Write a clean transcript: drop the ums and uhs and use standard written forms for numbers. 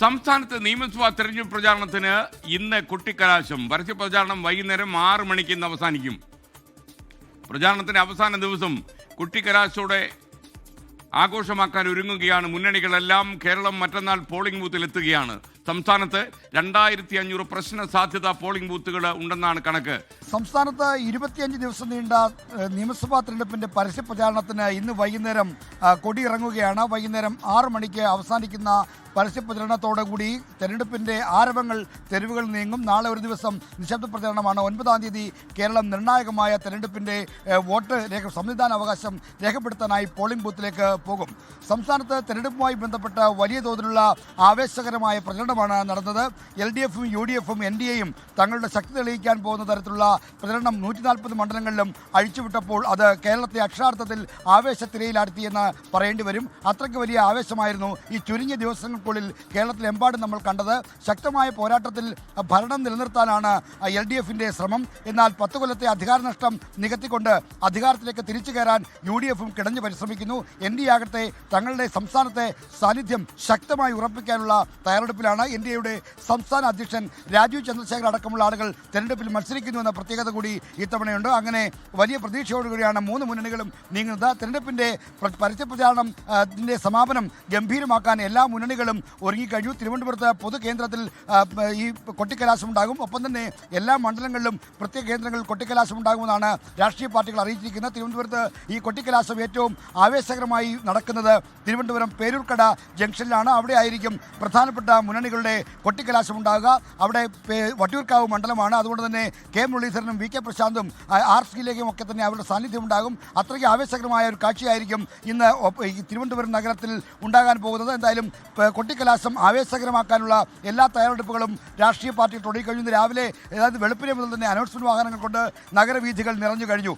സംസ്ഥാനത്ത് നിയമസഭാ തെരഞ്ഞെടുപ്പ് പ്രചാരണത്തിന് ഇന്ന് കൊട്ടിക്കലാശം. പരസ്യ പ്രചാരണം വൈകുന്നേരം 6 മണിക്ക് ഇന്ന് അവസാനിക്കും. പ്രചാരണത്തിന്റെ അവസാന ദിവസം കൊട്ടിക്കലാശത്തോടെ ആഘോഷമാക്കാൻ ഒരുങ്ങുകയാണ് മുന്നണികളെല്ലാം. കേരളം മറ്റന്നാൾ പോളിംഗ് ബൂത്തിൽ എത്തുകയാണ്. സംസ്ഥാനത്ത് 2500 പ്രശ്ന സാധ്യത പോളിംഗ് ബൂത്തുകൾ ഉണ്ടെന്നാണ് കണക്ക്. സംസ്ഥാനത്ത് 25 ദിവസം നീണ്ട നിയമസഭാ തെരഞ്ഞെടുപ്പിന്റെ പരസ്യ പ്രചാരണത്തിന് ഇന്ന് വൈകുന്നേരം കൊടിയിറങ്ങുകയാണ്. വൈകുന്നേരം 6 മണിക്ക് അവസാനിക്കുന്ന പരസ്യ പ്രചരണത്തോടുകൂടി തെരഞ്ഞെടുപ്പിന്റെ ആരവങ്ങൾ തെരുവുകളിൽ നീങ്ങും. നാളെ ഒരു ദിവസം നിശബ്ദ പ്രചരണമാണ്. 9-ാം തീയതി കേരളം നിർണായകമായ തെരഞ്ഞെടുപ്പിന്റെ വോട്ട് സമ്മതിദാന അവകാശം രേഖപ്പെടുത്താനായി പോളിംഗ് ബൂത്തിലേക്ക് പോകും. സംസ്ഥാനത്ത് തെരഞ്ഞെടുപ്പുമായി ബന്ധപ്പെട്ട് വലിയ തോതിലുള്ള ആവേശകരമായ പ്രചരണമാണ് നടന്നത്. LDFും UDFും NDAയും തങ്ങളുടെ ശക്തി തെളിയിക്കാൻ പോകുന്ന തരത്തിലുള്ള പ്രചരണം 140 മണ്ഡലങ്ങളിലും അഴിച്ചുവിട്ടപ്പോൾ അത് കേരളത്തെ അക്ഷരാർത്ഥത്തിൽ ആവേശത്തിരയിലാഴ്ത്തിയെന്ന് പറയേണ്ടി വരും. അത്രയ്ക്ക് വലിയ ആവേശമായിരുന്നു ഈ ചുരുങ്ങിയ ദിവസങ്ങൾക്കുള്ളിൽ കേരളത്തിലെമ്പാടും നമ്മൾ കണ്ടത്. ശക്തമായ പോരാട്ടത്തിൽ ഭരണം നിലനിർത്താനാണ് LDFിൻ്റെ ശ്രമം. എന്നാൽ 10 കൊല്ലത്തെ അധികാര നഷ്ടം നികത്തിക്കൊണ്ട് അധികാരത്തിലേക്ക് തിരിച്ചു കയറാൻ UDFും കിടഞ്ഞു പരിശ്രമിക്കുന്നു. NDA ആകട്ടെ തങ്ങളുടെ സംസ്ഥാനത്തെ സാന്നിധ്യം ശക്തമായി ഉറപ്പിക്കാനുള്ള തയ്യാറെടുപ്പിലാണ്. NDAയുടെ സംസ്ഥാന അധ്യക്ഷൻ രാജീവ് ചന്ദ്രശേഖർ അടക്കമുള്ള ആളുകൾ തെരഞ്ഞെടുപ്പിൽ മത്സരിക്കുന്നുവെന്ന പ്രത്യേകത കൂടി ഇത്തവണയുണ്ട്. അങ്ങനെ വലിയ പ്രതീക്ഷയോടുകൂടിയാണ് 3 മുന്നണികളും നീങ്ങുന്നത്. തെരഞ്ഞെടുപ്പിന്റെ പരസ്യ പ്രചാരണത്തിന്റെ സമാപനം ഗംഭീരമാക്കാൻ എല്ലാ മുന്നണികളും ഒരുങ്ങിക്കഴിഞ്ഞു. തിരുവനന്തപുരത്ത് പൊതുകേന്ദ്രത്തിൽ ഈ കൊട്ടിക്കലാശം ഉണ്ടാകും. ഒപ്പം തന്നെ എല്ലാ മണ്ഡലങ്ങളിലും പ്രത്യേക കേന്ദ്രങ്ങളിൽ കൊട്ടിക്കലാശം ഉണ്ടാകുമെന്നാണ് രാഷ്ട്രീയ പാർട്ടികൾ അറിയിച്ചിരിക്കുന്നത്. തിരുവനന്തപുരത്ത് ഈ കൊട്ടിക്കലാശം ഏറ്റവും ആവേശകരമായി നടക്കുന്നത് തിരുവനന്തപുരം പേരൂർക്കട ജംഗ്ഷനിലാണ്. അവിടെ ആയിരിക്കും പ്രധാനപ്പെട്ട മുന്നണികളുടെ കൊട്ടിക്കലാശം ഉണ്ടാകുക. അവിടെ വട്ടിയൂർക്കാവ് മണ്ഡലമാണ്. അതുകൊണ്ട് തന്നെ K മുരളീധരനും VK പ്രശാന്തും RCയിലേക്കും ഒക്കെ തന്നെ അവരുടെ സാന്നിധ്യം ഉണ്ടാകും. അത്രയ്ക്ക് ആവേശകരമായ ഒരു കാഴ്ചയായിരിക്കും ഇന്ന് തിരുവനന്തപുരം നഗരത്തിൽ ഉണ്ടാകാൻ പോകുന്നത്. എന്തായാലും കൊട്ടിക്കലാശം ആവേശകരമാക്കാനുള്ള എല്ലാ തയ്യാറെടുപ്പുകളും രാഷ്ട്രീയ പാർട്ടികൾ തുടങ്ങിക്കഴിഞ്ഞു. രാവിലെ അതായത് വെളുപ്പിനെ മുതൽ തന്നെ അനൗൺസ്മെന്റ് വാഹനങ്ങൾ കൊണ്ട് നഗരവീഥികൾ നിറഞ്ഞു കഴിഞ്ഞു.